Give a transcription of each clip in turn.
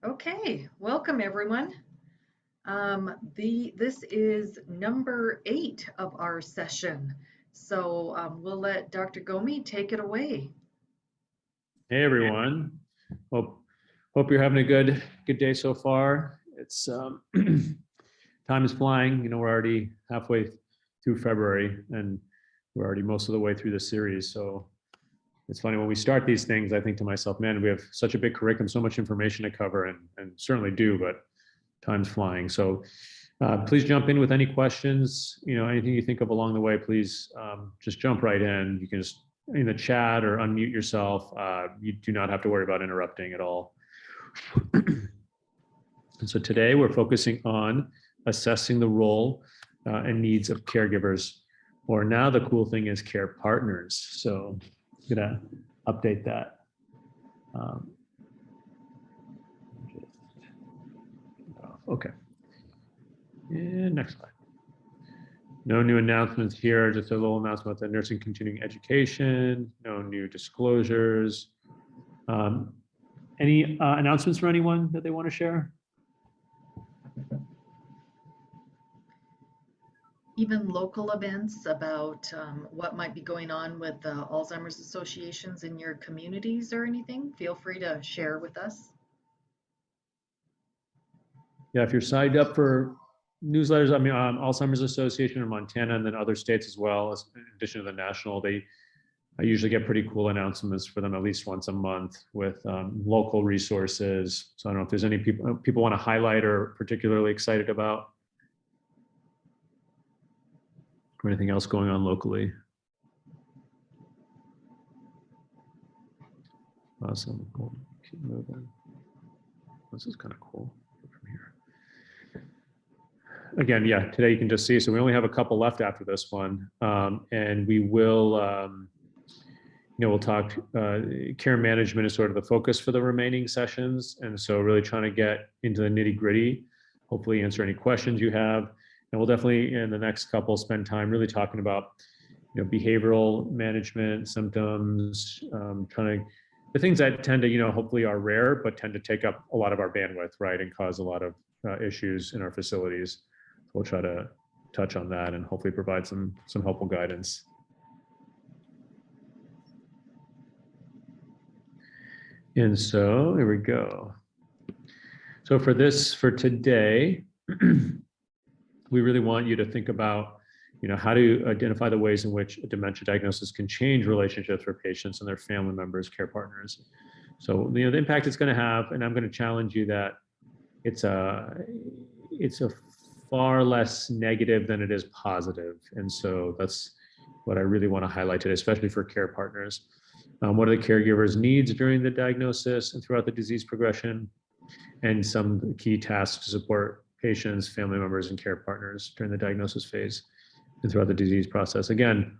Okay, welcome everyone. This is number 8 of our session. So we'll let Dr. Gomi take it away. Hey everyone. Hope you're having a good day so far. It's time is flying. We're already halfway through February and we're already most of the way through the series. So it's funny when we start these things, I think to myself, man, we have such a big curriculum, so much information to cover, and certainly do, but time's flying. So please jump in with any questions. Anything you think of along the way, please just jump right in. You can just in the chat or unmute yourself. You do not have to worry about interrupting at all. And so today we're focusing on assessing the role and needs of caregivers, or now the cool thing is care partners. So I'm gonna update that. Okay. And next slide. No new announcements here, just a little announcement about the nursing continuing education, no new disclosures. Any announcements for anyone that they want to share? Even local events about what might be going on with Alzheimer's associations in your communities or anything, feel free to share with us. Yeah, if you're signed up for newsletters, Alzheimer's Association in Montana and then other states as well, in addition to the national, I usually get pretty cool announcements for them at least once a month with local resources. So I don't know if there's any people want to highlight or particularly excited about, or anything else going on locally. Awesome, cool. Keep moving. This is kind of cool from here. Again, yeah, today you can just see, so we only have a couple left after this one. And we will, we'll talk, care management is sort of the focus for the remaining sessions. And so really trying to get into the nitty gritty, hopefully answer any questions you have. And we'll definitely in the next couple spend time really talking about, behavioral management, symptoms, the things that tend to, hopefully are rare, but tend to take up a lot of our bandwidth, right? And cause a lot of issues in our facilities. So we'll try to touch on that and hopefully provide some helpful guidance. And so here we go. So for today, we really want you to think about, how to identify the ways in which a dementia diagnosis can change relationships for patients and their family members, care partners. So, the impact it's going to have, and I'm going to challenge you that it's a far less negative than it is positive. And so that's what I really want to highlight today, especially for care partners. What are the caregivers' needs during the diagnosis and throughout the disease progression, and some key tasks to support patients, family members, and care partners during the diagnosis phase and throughout the disease process. Again,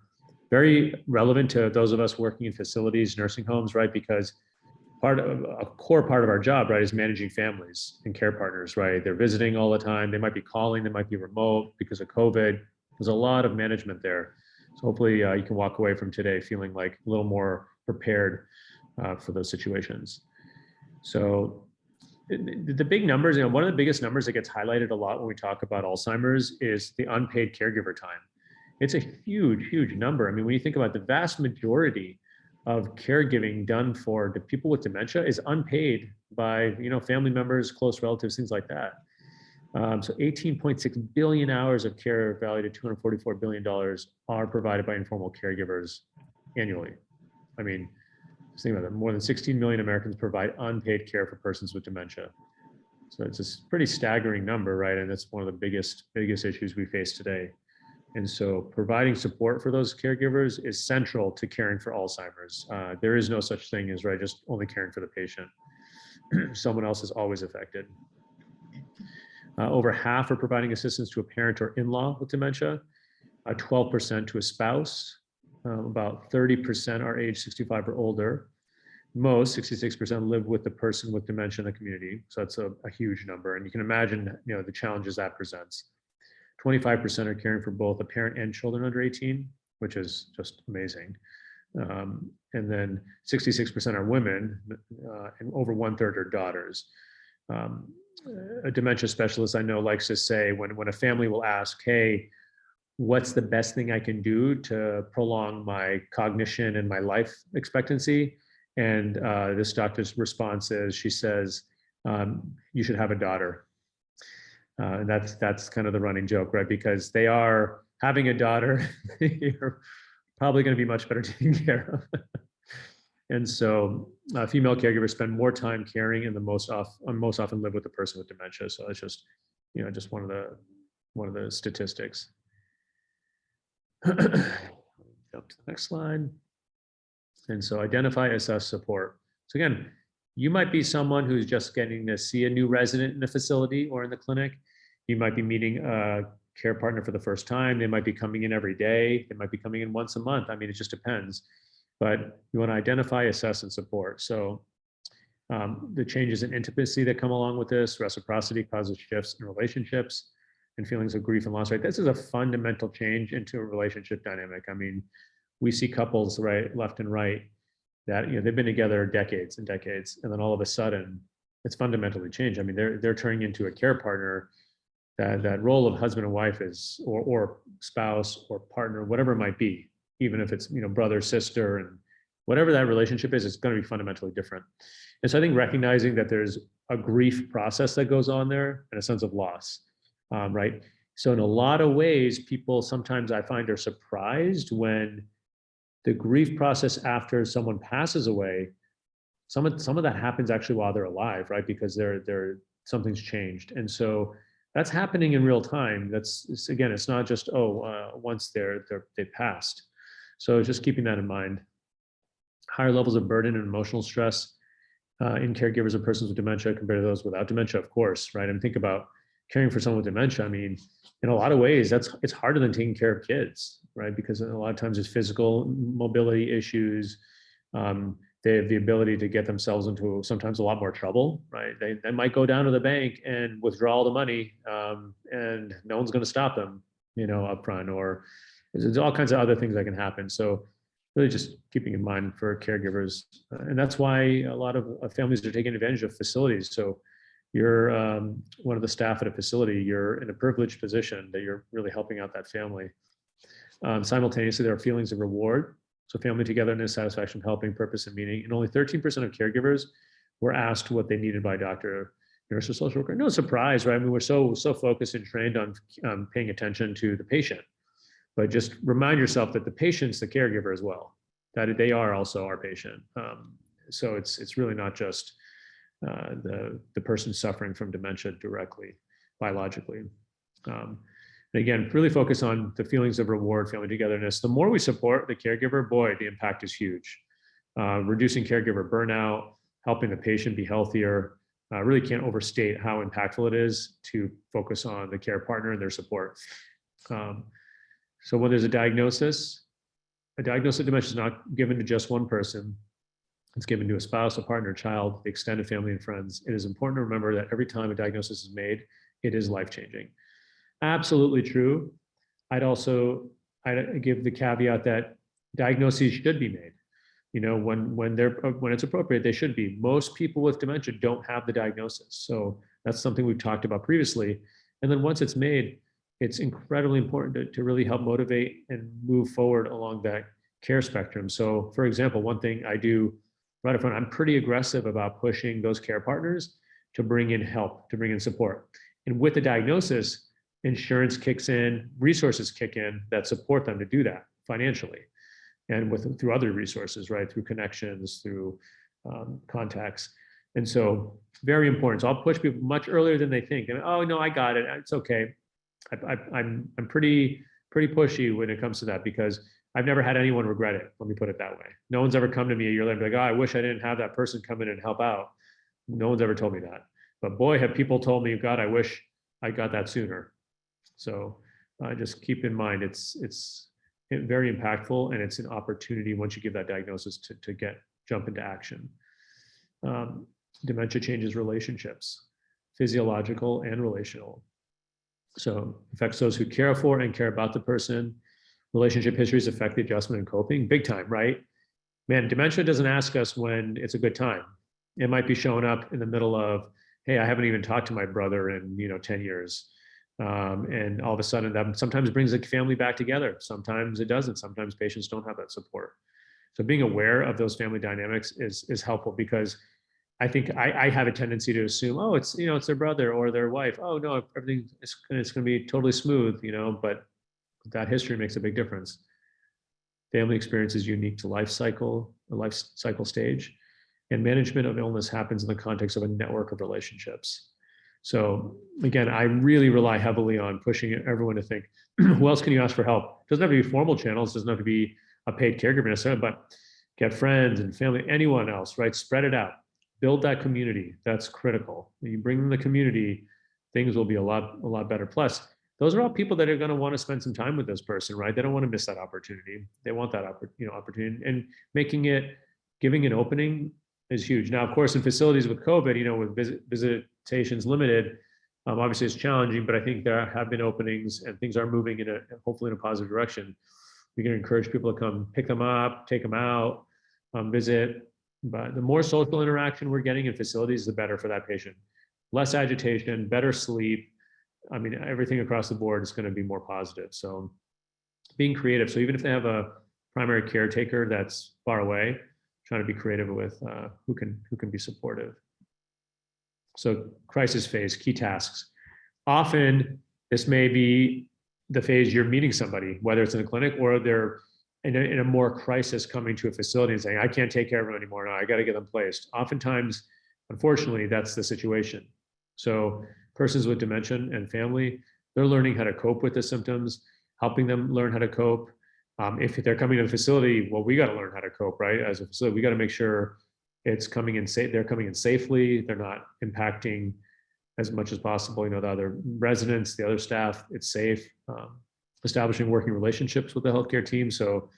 very relevant to those of us working in facilities, nursing homes, right? Because a core part of our job, right, is managing families and care partners, right? They're visiting all the time. They might be calling, they might be remote because of COVID. There's a lot of management there. So hopefully you can walk away from today feeling like a little more prepared for those situations. So the big numbers, one of the biggest numbers that gets highlighted a lot when we talk about Alzheimer's is the unpaid caregiver time. It's a huge, huge number. I mean, when you think about the vast majority of caregiving done for the people with dementia is unpaid by, family members, close relatives, things like that. So 18.6 billion hours of care valued at $244 billion are provided by informal caregivers annually. I mean, just think about that. More than 16 million Americans provide unpaid care for persons with dementia. So it's a pretty staggering number, right? And that's one of the biggest issues we face today. And so providing support for those caregivers is central to caring for Alzheimer's. There is no such thing as, right, just only caring for the patient. Someone else is always affected. Over half are providing assistance to a parent or in-law with dementia, 12% to a spouse, about 30% are age 65 or older. Most, 66%, live with the person with dementia in the community. So that's a huge number. And you can imagine, the challenges that presents. 25% are caring for both a parent and children under 18, which is just amazing. And then 66% are women, and over 1/3 are daughters. a dementia specialist I know likes to say when a family will ask, hey, what's the best thing I can do to prolong my cognition and my life expectancy? And this doctor's response is, she says, you should have a daughter. And that's kind of the running joke, right? Because they are having a daughter, you're probably going to be much better taken care of. And so female caregivers spend more time caring and most often live with the person with dementia. So it's just, just one of the statistics. Jump to the next slide. And so identify, assess, support. So again, you might be someone who's just getting to see a new resident in the facility or in the clinic. You might be meeting a care partner for the first time. They might be coming in every day. They might be coming in once a month. I mean, it just depends. But you want to identify, assess, and support. So the changes in intimacy that come along with this, reciprocity causes shifts in relationships and feelings of grief and loss, right? This is a fundamental change into a relationship dynamic. I mean, we see couples, right, left and right, that they've been together decades and decades, and then all of a sudden it's fundamentally changed. I mean, they're turning into a care partner. That role of husband and wife is, or spouse or partner, whatever it might be, even if it's brother, sister, and whatever that relationship is, it's going to be fundamentally different. And so I think recognizing that there's a grief process that goes on there and a sense of loss, right? So in a lot of ways, people sometimes I find are surprised when the grief process after someone passes away, some of that happens actually while they're alive, right? Because something's changed. And so that's happening in real time. Again, it's not just, once they've passed. So just keeping that in mind. Higher levels of burden and emotional stress in caregivers of persons with dementia compared to those without dementia, of course, right? I mean, think about caring for someone with dementia. I mean, in a lot of ways, it's harder than taking care of kids, right? Because a lot of times it's physical mobility issues. They have the ability to get themselves into sometimes a lot more trouble, right? They might go down to the bank and withdraw all the money, and no one's going to stop them, up front, or there's all kinds of other things that can happen. So really just keeping in mind for caregivers. And that's why a lot of families are taking advantage of facilities. So you're one of the staff at a facility, you're in a privileged position that you're really helping out that family. Simultaneously, there are feelings of reward. So family togetherness, satisfaction, helping, purpose, and meaning. And only 13% of caregivers were asked what they needed by a doctor, nurse, or social worker. No surprise, right? I mean, we're so focused and trained on paying attention to the patient. But just remind yourself that the patient's the caregiver as well, that they are also our patient. So it's really not just the person suffering from dementia directly, biologically. And again, really focus on the feelings of reward, family togetherness. The more we support the caregiver, boy, the impact is huge. Reducing caregiver burnout, helping the patient be healthier. Really can't overstate how impactful it is to focus on the care partner and their support. So when there's a diagnosis of dementia is not given to just one person. It's given to a spouse, a partner, a child, the extended family, and friends. It is important to remember that every time a diagnosis is made, it is life-changing. Absolutely true. I'd give the caveat that diagnoses should be made. When it's appropriate, they should be. Most people with dementia don't have the diagnosis. So that's something we've talked about previously. And then once it's made, it's incredibly important to really help motivate and move forward along that care spectrum. So for example, one thing I do right up front, I'm pretty aggressive about pushing those care partners to bring in help, to bring in support. And with the diagnosis, insurance kicks in, resources kick in that support them to do that financially, and through other resources, right? Through connections, through contacts. And so very important. So I'll push people much earlier than they think. And oh no, I got it. It's okay. I'm pretty pushy when it comes to that, because I've never had anyone regret it. Let me put it that way. No one's ever come to me a year later and be like, oh, I wish I didn't have that person come in and help out. No one's ever told me that. But boy, have people told me, God, I wish I got that sooner. So just keep in mind, it's very impactful, and it's an opportunity once you give that diagnosis to jump into action. Dementia changes relationships, physiological and relational. So affects those who care for and care about the person. Relationship histories affect the adjustment and coping big time, right? Man, dementia doesn't ask us when it's a good time. It might be showing up in the middle of hey, I haven't even talked to my brother in 10 years. And all of a sudden that sometimes brings the family back together. Sometimes it doesn't. Sometimes patients don't have that support. So being aware of those family dynamics is helpful, because I think I have a tendency to assume, oh, it's their brother or their wife. Oh no, everything is going to be totally smooth, but that history makes a big difference. Family experience is unique to a life cycle stage, and management of illness happens in the context of a network of relationships. So again, I really rely heavily on pushing everyone to think, who else can you ask for help? It doesn't have to be formal channels, it doesn't have to be a paid caregiver necessarily, but get friends and family, anyone else, right? Spread it out. Build that community. That's critical. When you bring in the community, things will be a lot better. Plus, those are all people that are going to want to spend some time with this person, right? They don't want to miss that opportunity. They want that opportunity, and giving an opening is huge. Now, of course, in facilities with COVID, with visitations limited, obviously it's challenging, but I think there have been openings and things are moving hopefully in a positive direction. We can encourage people to come pick them up, take them out, visit. But the more social interaction we're getting in facilities, the better for that patient. Less agitation, better sleep. I mean, everything across the board is going to be more positive. So being creative. So even if they have a primary caretaker that's far away, trying to be creative with who can be supportive. So crisis phase, key tasks. Often this may be the phase you're meeting somebody, whether it's in a clinic or they're in a more crisis coming to a facility and saying, I can't take care of them anymore. No, I got to get them placed. Oftentimes, unfortunately, that's the situation. So persons with dementia and family, they're learning how to cope with the symptoms, helping them learn how to cope. If they're coming to the facility, well, we got to learn how to cope, right? As a facility, we got to make sure it's coming in safe. They're coming in safely. They're not impacting as much as possible, the other residents, the other staff. It's safe. Establishing working relationships with the healthcare team. So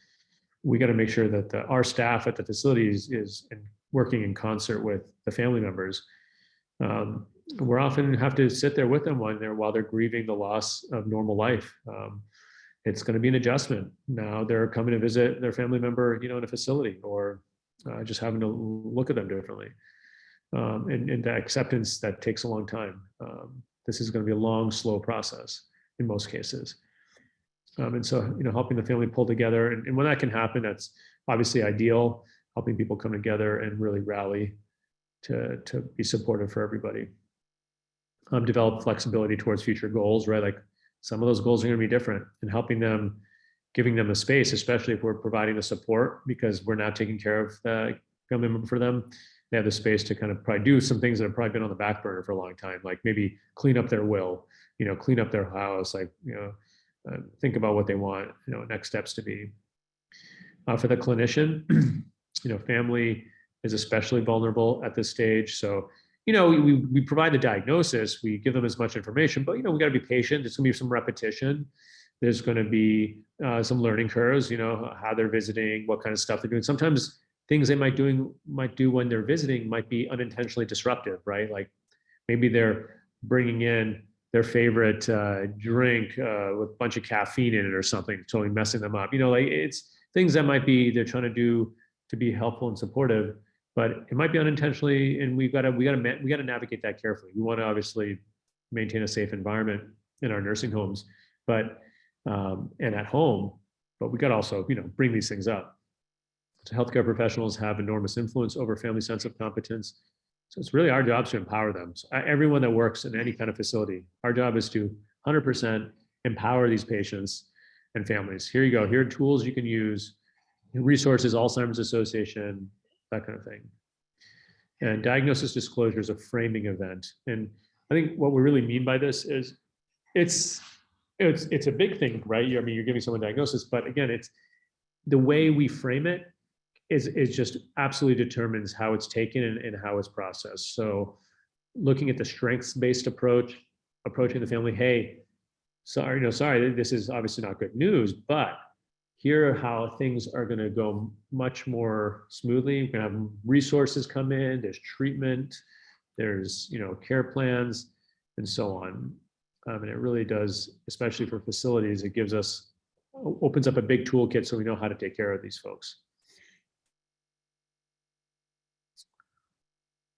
we got to make sure that our staff at the facilities is working in concert with the family members. We're often have to sit there with them while they're grieving the loss of normal life. It's going to be an adjustment. Now they're coming to visit their family member, in a facility, or just having to look at them differently. And the acceptance that takes a long time. This is going to be a long, slow process in most cases. And so, helping the family pull together, and when that can happen, that's obviously ideal. Helping people come together and really rally to be supportive for everybody. Develop flexibility towards future goals, right? Like some of those goals are going to be different, and helping them, giving them a space, especially if we're providing the support, because we're now taking care of the family member for them. They have the space to kind of probably do some things that have probably been on the back burner for a long time, like maybe clean up their will, clean up their house, like, think about what they want, next steps to be. For the clinician, family is especially vulnerable at this stage. So, we provide the diagnosis, we give them as much information, but, we got to be patient. There's going to be some repetition. There's going to be some learning curves, how they're visiting, what kind of stuff they're doing. Sometimes things they might do when they're visiting might be unintentionally disruptive, right? Like maybe they're bringing in their favorite drink with a bunch of caffeine in it or something, totally messing them up. Like it's things that might be they're trying to do to be helpful and supportive, but it might be unintentionally, and we got to navigate that carefully. We want to obviously maintain a safe environment in our nursing homes, but and at home, but we got to also bring these things up. So healthcare professionals have enormous influence over family sense of competence. So it's really our job to empower them. So everyone that works in any kind of facility, our job is to 100% empower these patients and families. Here you go. Here are tools you can use, resources, Alzheimer's Association, that kind of thing. And diagnosis disclosure is a framing event. And I think what we really mean by this is it's a big thing, right? You're giving someone a diagnosis, but again, it's the way we frame it is just absolutely determines how it's taken and how it's processed. So looking at the strengths-based approach, approaching the family, hey, sorry, this is obviously not good news, but here are how things are going to go much more smoothly. We're going to have resources come in, there's treatment, there's care plans, and so on. And it really does, especially for facilities, it opens up a big toolkit so we know how to take care of these folks.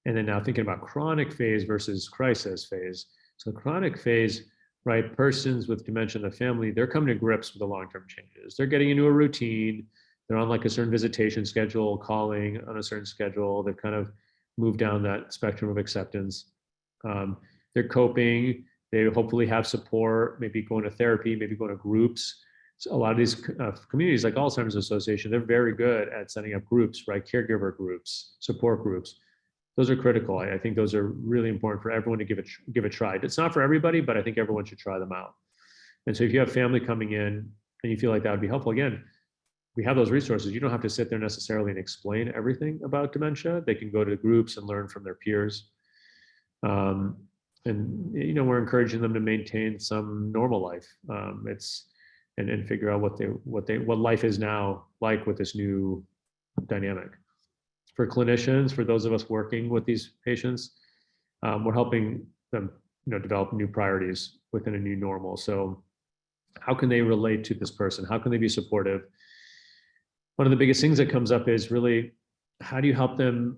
And then now thinking about chronic phase versus crisis phase. So the chronic phase, right, persons with dementia in the family, they're coming to grips with the long-term changes. They're getting into a routine. They're on like a certain visitation schedule, calling on a certain schedule. They've kind of moved down that spectrum of acceptance. They're coping. They hopefully have support, maybe going to therapy, maybe going to groups. So a lot of these communities like Alzheimer's Association, they're very good at setting up groups, right? Caregiver groups, support groups. Those are critical. I think those are really important for everyone to give a try. It's not for everybody, but I think everyone should try them out. And so if you have family coming in and you feel like that would be helpful, again, we have those resources. You don't have to sit there necessarily and explain everything about dementia. They can go to groups and learn from their peers. And we're encouraging them to maintain some normal life. And figure out what life is now like with this new dynamic. For clinicians, for those of us working with these patients, we're helping them develop new priorities within a new normal. So how can they relate to this person? How can they be supportive? One of the biggest things that comes up is really, how do you help them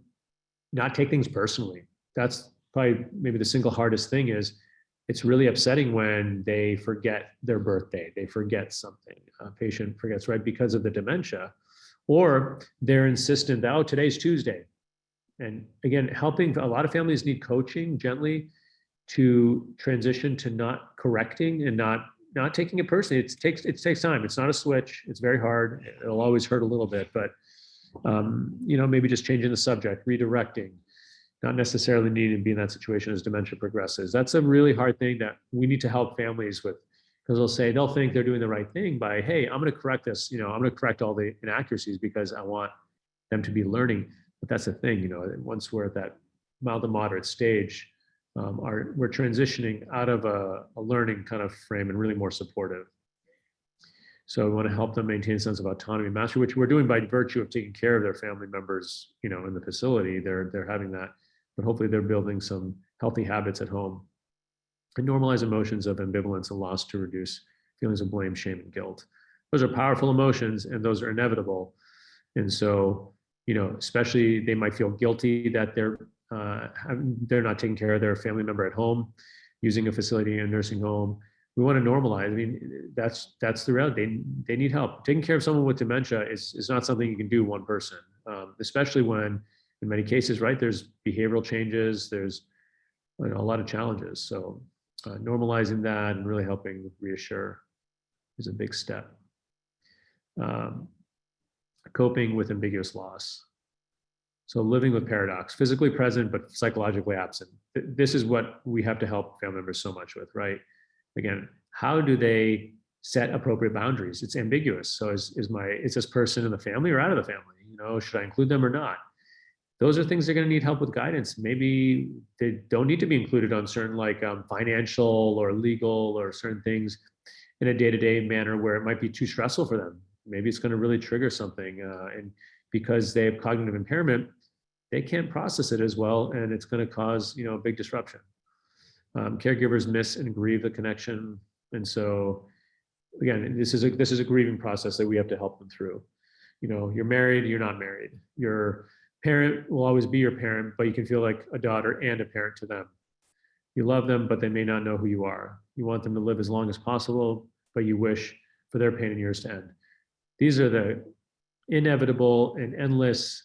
not take things personally? That's probably maybe the single hardest thing. Is it's really upsetting when they forget their birthday, they forget something, a patient forgets, right, because of the dementia, or they're insistent that, oh, today's Tuesday. And again, helping, a lot of families need coaching gently to transition to not correcting and not taking it personally. It takes time. It's not a switch. It's very hard. It'll always hurt a little bit, but maybe just changing the subject, redirecting, not necessarily needing to be in that situation as dementia progresses. That's a really hard thing that we need to help families with, because they'll think they're doing the right thing by, hey, I'm going to correct this, I'm going to correct all the inaccuracies because I want them to be learning. But that's the thing, once we're at that mild to moderate stage, we're transitioning out of a learning kind of frame and really more supportive. So we want to help them maintain a sense of autonomy and mastery, which we're doing by virtue of taking care of their family members, in the facility. They're having that, but hopefully they're building some healthy habits at home. And normalize emotions of ambivalence and loss to reduce feelings of blame, shame, and guilt. Those are powerful emotions, and those are inevitable. And so, especially they might feel guilty that they're not taking care of their family member at home, using a facility, a nursing home. We want to normalize. I mean, that's the reality. They need help. Taking care of someone with dementia is not something you can do one person, especially when, in many cases, right, there's behavioral changes, there's a lot of challenges. So normalizing that and really helping reassure is a big step. Coping with ambiguous loss. So living with paradox, physically present, but psychologically absent. This is what we have to help family members so much with, right? Again, how do they set appropriate boundaries? It's ambiguous. So is this person in the family or out of the family? Should I include them or not? Those are things they're going to need help with guidance. Maybe they don't need to be included on certain financial or legal or certain things in a day-to-day manner where it might be too stressful for them. Maybe it's going to really trigger something. And because they have cognitive impairment, they can't process it as well. And it's going to cause, a big disruption. Caregivers miss and grieve the connection. And so again, this is a grieving process that we have to help them through. You're married, you're not married. Your parent will always be your parent, but you can feel like a daughter and a parent to them. You love them, but they may not know who you are. You want them to live as long as possible, but you wish for their pain and yours to end. These are the inevitable and endless,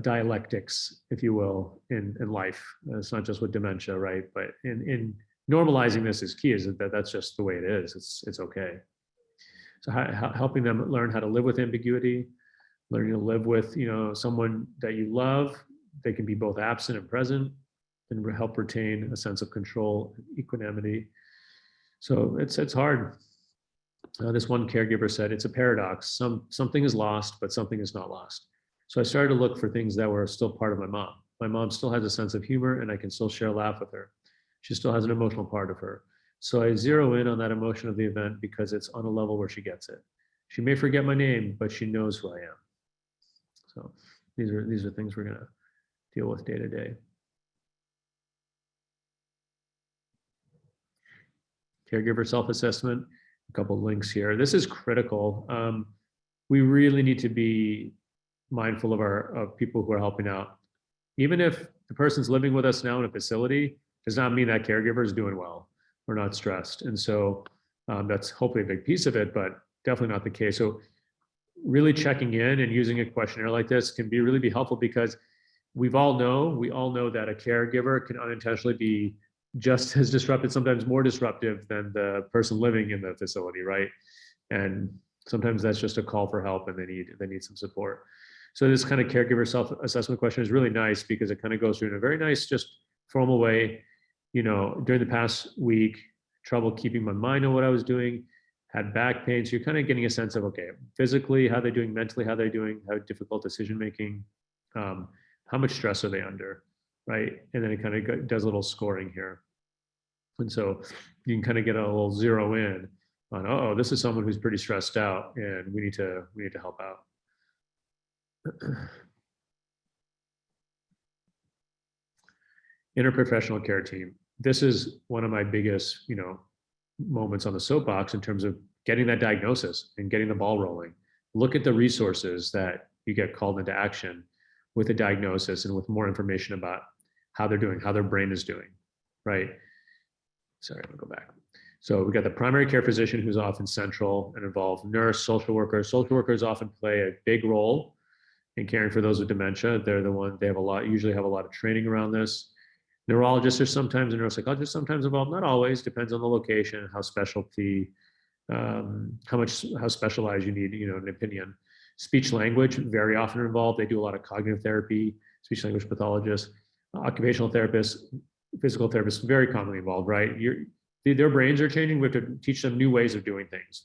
dialectics, if you will, in life. It's not just with dementia, right? But in normalizing this is key. Is that that's just the way it is. It's okay. So helping them learn how to live with ambiguity, learning to live with someone that you love. They can be both absent and present, and help retain a sense of control, equanimity. So it's hard. This one caregiver said, it's a paradox. Something is lost, but something is not lost. So I started to look for things that were still part of my mom. My mom still has a sense of humor, and I can still share a laugh with her. She still has an emotional part of her. So I zero in on that emotion of the event because it's on a level where she gets it. She may forget my name, but she knows who I am. So these are things we're going to deal with day to day. Caregiver self-assessment, a couple of links here. This is critical. We really need to be mindful of people who are helping out. even if the person's living with us now in a facility, does not mean that caregiver is doing well or not stressed. And so that's hopefully a big piece of it, but definitely not the case. So really checking in and using a questionnaire like this can really be helpful, because we all know that a caregiver can unintentionally be just as disruptive, sometimes more disruptive than the person living in the facility, right? And sometimes that's just a call for help and they need some support. So this kind of caregiver self-assessment question is really nice because it kind of goes through in a very nice, just formal way. During the past week, trouble keeping my mind on what I was doing, had back pain. So you're kind of getting a sense of, okay, physically, how they're doing, mentally, how they're doing, how difficult decision making, how much stress are they under, right? And then it kind of does a little scoring here. And so you can kind of get a little zero in on, oh, this is someone who's pretty stressed out and we need to help out. Interprofessional care team. This is one of my biggest, moments on the soapbox in terms of getting that diagnosis and getting the ball rolling. Look at the resources that you get called into action with a diagnosis and with more information about how they're doing, how their brain is doing, right? Sorry, I'm gonna go back. So we got the primary care physician, who's often central and involved, nurse, social workers. Social workers often play a big role in caring for those with dementia. They're the one, they usually have a lot of training around this. Neurologists are sometimes, and neuropsychologists sometimes involved, not always, depends on the location, how specialty, how specialized you need, an opinion. Speech language, very often involved. They do a lot of cognitive therapy, speech language pathologists, occupational therapists, physical therapists, very commonly involved, right? Their brains are changing. We have to teach them new ways of doing things.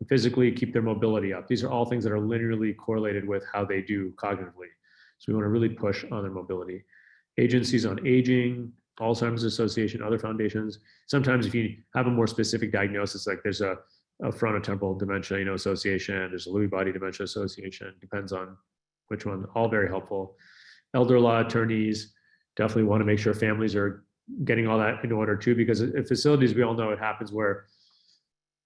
Physically, keep their mobility up. These are all things that are linearly correlated with how they do cognitively. So we want to really push on their mobility. Agencies on aging, Alzheimer's Association, other foundations. Sometimes if you have a more specific diagnosis, like there's a frontotemporal dementia, association, there's a Lewy body dementia association, depends on which one, all very helpful. Elder law attorneys, definitely want to make sure families are getting all that in order too, because at facilities, we all know it happens where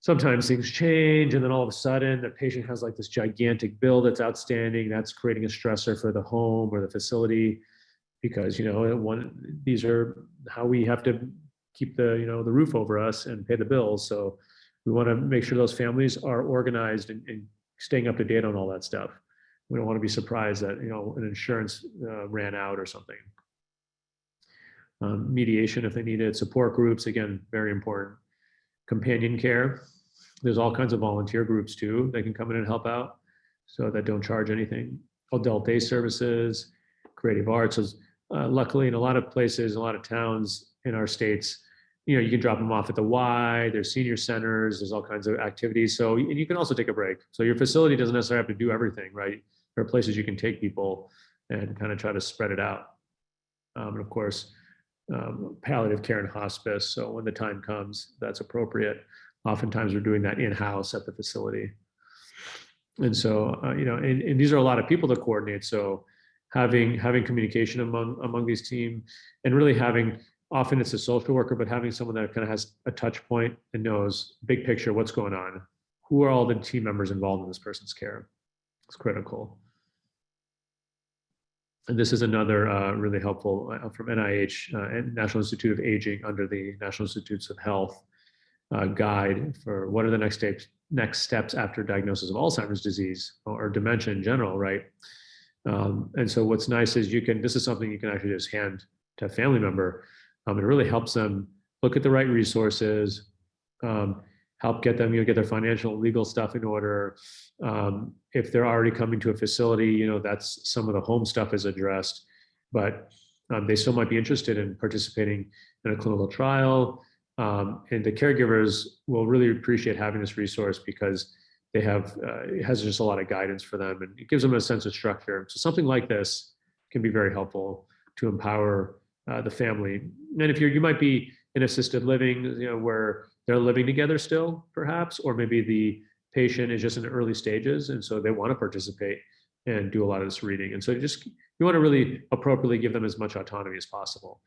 sometimes things change and then all of a sudden the patient has like this gigantic bill that's outstanding. That's creating a stressor for the home or the facility, because these are how we have to keep the the roof over us and pay the bills. So we want to make sure those families are organized and staying up to date on all that stuff. We don't want to be surprised that an insurance ran out or something. Mediation if they need it. Support groups, again, very important. Companion care. There's all kinds of volunteer groups too that can come in and help out, so that don't charge anything. Adult day services, creative arts. Luckily, in a lot of places, a lot of towns in our states, you can drop them off at the Y. There's senior centers. There's all kinds of activities. So, and you can also take a break. So your facility doesn't necessarily have to do everything, right? There are places you can take people and kind of try to spread it out. And of course, palliative care and hospice. So when the time comes, that's appropriate. Oftentimes we're doing that in-house at the facility. And so, and these are a lot of people to coordinate. So having communication among these teams, and really having, often it's a social worker, but having someone that kind of has a touch point and knows big picture, what's going on, who are all the team members involved in this person's care. It's critical. And this is another really helpful from NIH, and National Institute of Aging, under the National Institutes of Health guide for what are the next steps after diagnosis of Alzheimer's disease or dementia in general, right? And so what's nice is this is something you can actually just hand to a family member. It really helps them look at the right resources, help get them, get their financial and legal stuff in order. If they're already coming to a facility, that's some of the home stuff is addressed, but they still might be interested in participating in a clinical trial. And the caregivers will really appreciate having this resource, because they have, it has just a lot of guidance for them, and it gives them a sense of structure. So something like this can be very helpful to empower the family. And if you might be in assisted living, where they're living together still, perhaps, or maybe the patient is just in the early stages, and so they want to participate and do a lot of this reading. And so you want to really appropriately give them as much autonomy as possible.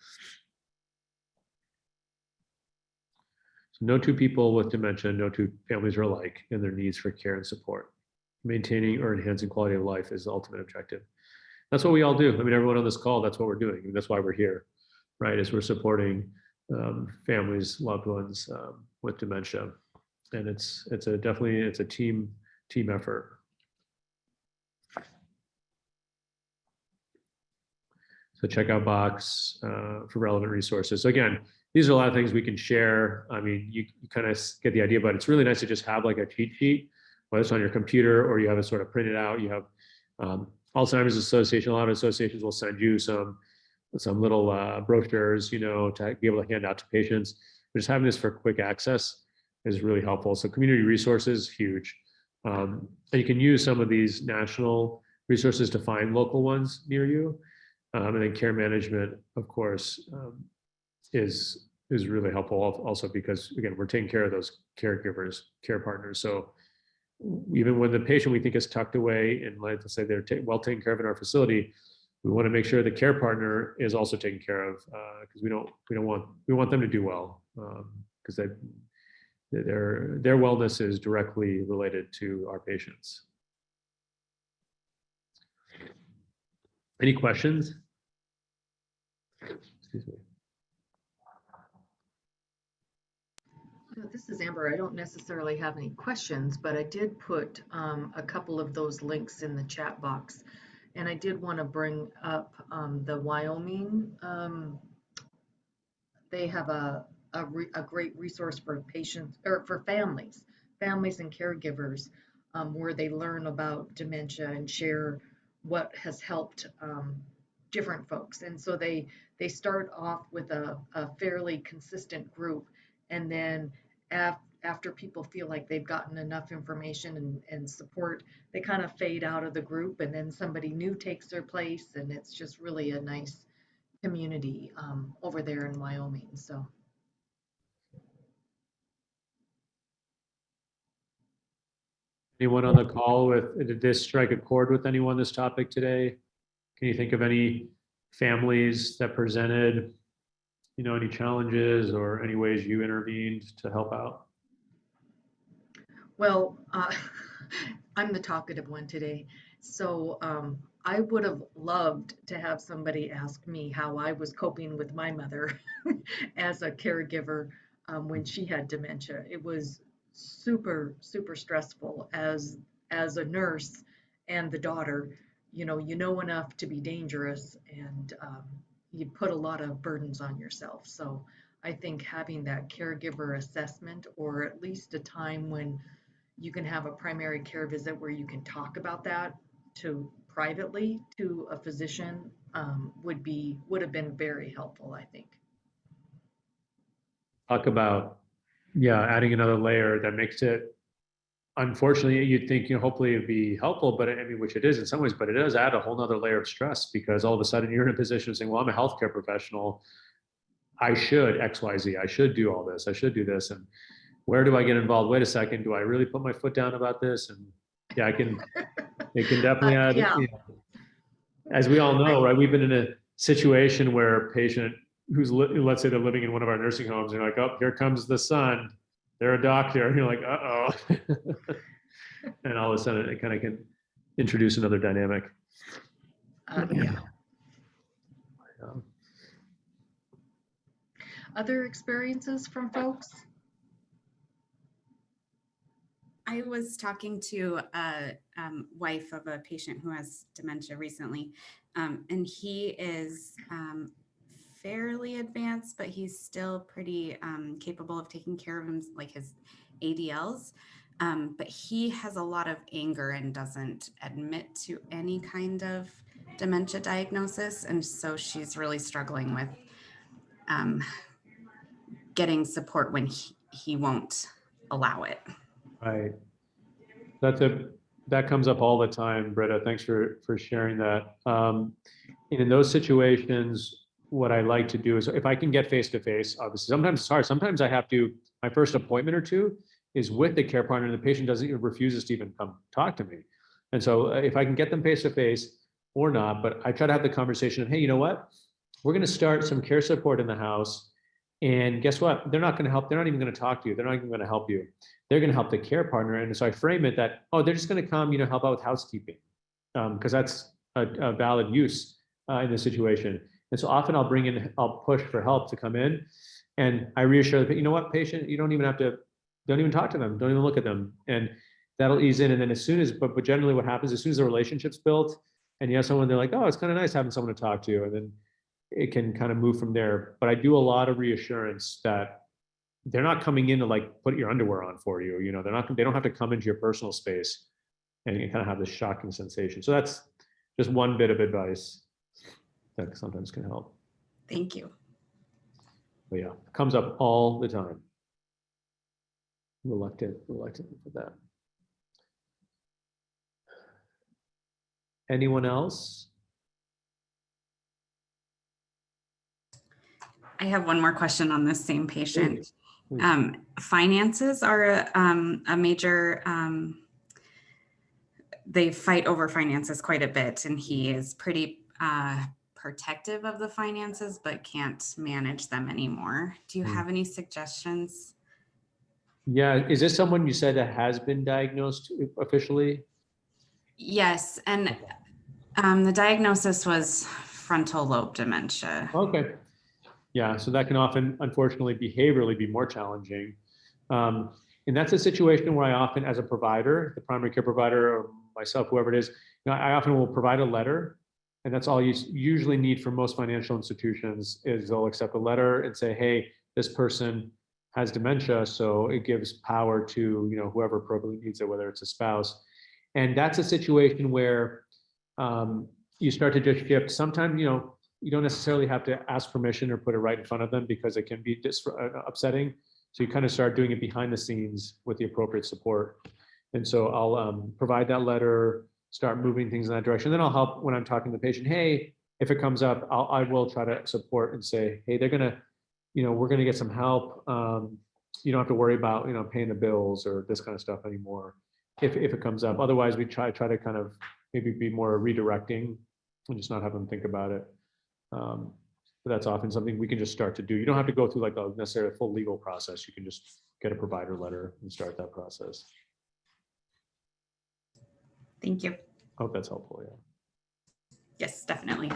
So no two people with dementia, no two families are alike in their needs for care and support. Maintaining or enhancing quality of life is the ultimate objective. That's what we all do. I mean, everyone on this call, that's what we're doing. I mean, that's why we're here, right? Is we're supporting families, loved ones with dementia, and it's definitely a team effort. So checkout box for relevant resources. So again, these are a lot of things we can share. I mean, you kind of get the idea, but it's really nice to just have like a cheat sheet, whether it's on your computer or you have it sort of printed out. You have Alzheimer's Association. A lot of associations will send you some little brochures, to be able to hand out to patients. But just having this for quick access is really helpful. So community resources, huge. And you can use some of these national resources to find local ones near you. And then care management, of course, is really helpful also because, again, we're taking care of those caregivers, care partners. So even when the patient we think is tucked away and let's say they're well taken care of in our facility, we want to make sure the care partner is also taken care of because we want them to do well because their wellness is directly related to our patients. Any questions? Excuse me. This is Amber. I don't necessarily have any questions, but I did put a couple of those links in the chat box. And I did want to bring up the Wyoming. They have a great resource for patients or for families and caregivers where they learn about dementia and share what has helped different folks. And so they start off with a fairly consistent group, and then after people feel like they've gotten enough information and support, they kind of fade out of the group, and then somebody new takes their place, and it's just really a nice community over there in Wyoming. So. Anyone on the call did this strike a chord with anyone this topic today? Can you think of any families that presented, any challenges or any ways you intervened to help out? Well, I'm the talkative one today. So I would have loved to have somebody ask me how I was coping with my mother as a caregiver when she had dementia. It was super, super stressful as a nurse and the daughter. You know enough to be dangerous, and you put a lot of burdens on yourself. So I think having that caregiver assessment, or at least a time when you can have a primary care visit where you can talk about that privately to a physician would have been very helpful, I think. Talk about, adding another layer that makes it, unfortunately, you'd think, hopefully it'd be helpful, but I mean, which it is in some ways, but it does add a whole nother layer of stress because all of a sudden you're in a position of saying, well, I'm a healthcare professional. I should X, Y, Z. I should do all this. I should do this. And where do I get involved? Wait a second. Do I really put my foot down about this? And it can definitely add, yeah. As we all know, right? We've been in a situation where a patient who's, let's say they're living in one of our nursing homes, and you're like, oh, here comes the son. They're a doctor. And you're like, uh-oh. And all of a sudden it kind of can introduce another dynamic. Yeah. Other experiences from folks? I was talking to a wife of a patient who has dementia recently, and he is fairly advanced, but he's still pretty capable of taking care of him, like his ADLs. But he has a lot of anger and doesn't admit to any kind of dementia diagnosis. And so she's really struggling with getting support when he won't allow it. Right. That comes up all the time, Britta. Thanks for sharing that. In those situations, what I like to do is if I can get face-to-face, obviously, sometimes it's hard. Sometimes I have to, my first appointment or two is with the care partner and the patient refuses to even come talk to me. And so if I can get them face-to-face or not, but I try to have the conversation of, hey, you know what? We're going to start some care support in the house. And guess what? They're not going to help. They're not even going to talk to you. They're not even going to help you. They're going to help the care partner. And so I frame it that, oh, they're just going to come, help out with housekeeping. Because a valid use in this situation. And so often I'll push for help to come in, and I reassure the, you know what, patient, you don't even talk to them, don't even look at them, and that'll ease in. And then as soon as, but generally what happens, as soon as the relationship's built, and you have someone, they're like, oh, it's kind of nice having someone to talk to, and then it can kind of move from there. But I do a lot of reassurance that they're not coming in to like put your underwear on for you. You know, they don't have to come into your personal space and you kind of have this shocking sensation. So that's just one bit of advice that sometimes can help. Thank you. But yeah, it comes up all the time. Reluctant for that. Anyone else? I have one more question on this same patient. Please. Finances are a major, they fight over finances quite a bit, and he is pretty protective of the finances, but can't manage them anymore. Do you have any suggestions? Yeah, is this someone you said that has been diagnosed officially? Yes, and the diagnosis was frontal lobe dementia. Okay. Yeah, so that can often, unfortunately, behaviorally be more challenging. And that's a situation where I often, as a provider, the primary care provider or myself, whoever it is, I often will provide a letter. And that's all you usually need for most financial institutions is they'll accept a letter and say, hey, this person has dementia, so it gives power to whoever appropriately needs it, whether it's a spouse. And that's a situation where you start to just shift. Sometimes, you don't necessarily have to ask permission or put it right in front of them because it can be upsetting. So you kind of start doing it behind the scenes with the appropriate support. And so I'll provide that letter, start moving things in that direction. Then I'll help when I'm talking to the patient. Hey, if it comes up, I will try to support and say, hey, we're gonna get some help. You don't have to worry about paying the bills or this kind of stuff anymore if it comes up. Otherwise, we try to kind of maybe be more redirecting and just not have them think about it. But that's often something we can just start to do. You don't have to go through like a necessarily full legal process. You can just get a provider letter and start that process. Thank you. I hope that's helpful. Yeah. Yes, definitely.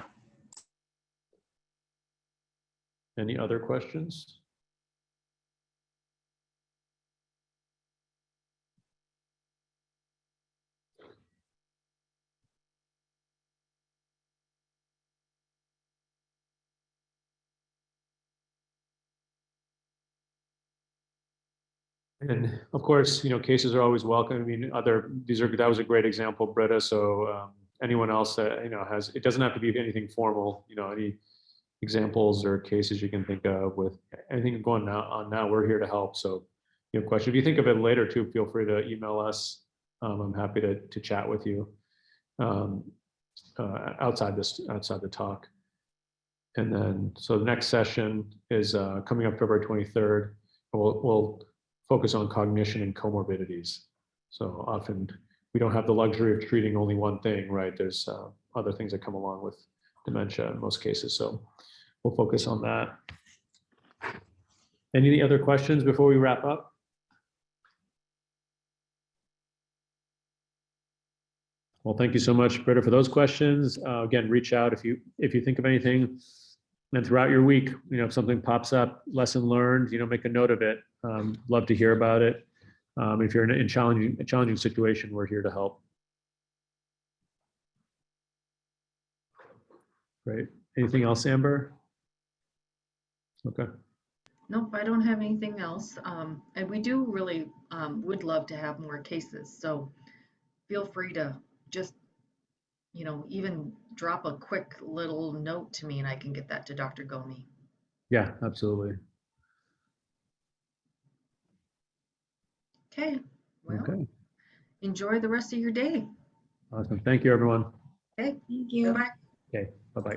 Any other questions? And of course, cases are always welcome. I mean, that was a great example, Britta. So anyone else that it doesn't have to be anything formal. Any examples or cases you can think of with anything going on now, we're here to help. So you have questions. If you think of it later too, feel free to email us. I'm happy to chat with you outside the talk. And then, so the next session is coming up February 23rd. We'll focus on cognition and comorbidities. So often we don't have the luxury of treating only one thing, right? There's other things that come along with dementia in most cases. So we'll focus on that. Any other questions before we wrap up? Well, thank you so much, Britta, for those questions. Again, reach out if you think of anything. And throughout your week, if something pops up, lesson learned, make a note of it. Love to hear about it. If you're in a challenging situation, we're here to help. Great. Anything else, Amber? Okay. Nope, I don't have anything else. And we do really would love to have more cases. So feel free to just, even drop a quick little note to me and I can get that to Dr. Gomi. Yeah, absolutely. Okay. Well, Okay. enjoy the rest of your day. Awesome. Thank you, everyone. Okay. Thank you. Bye-bye. Okay. Bye-bye.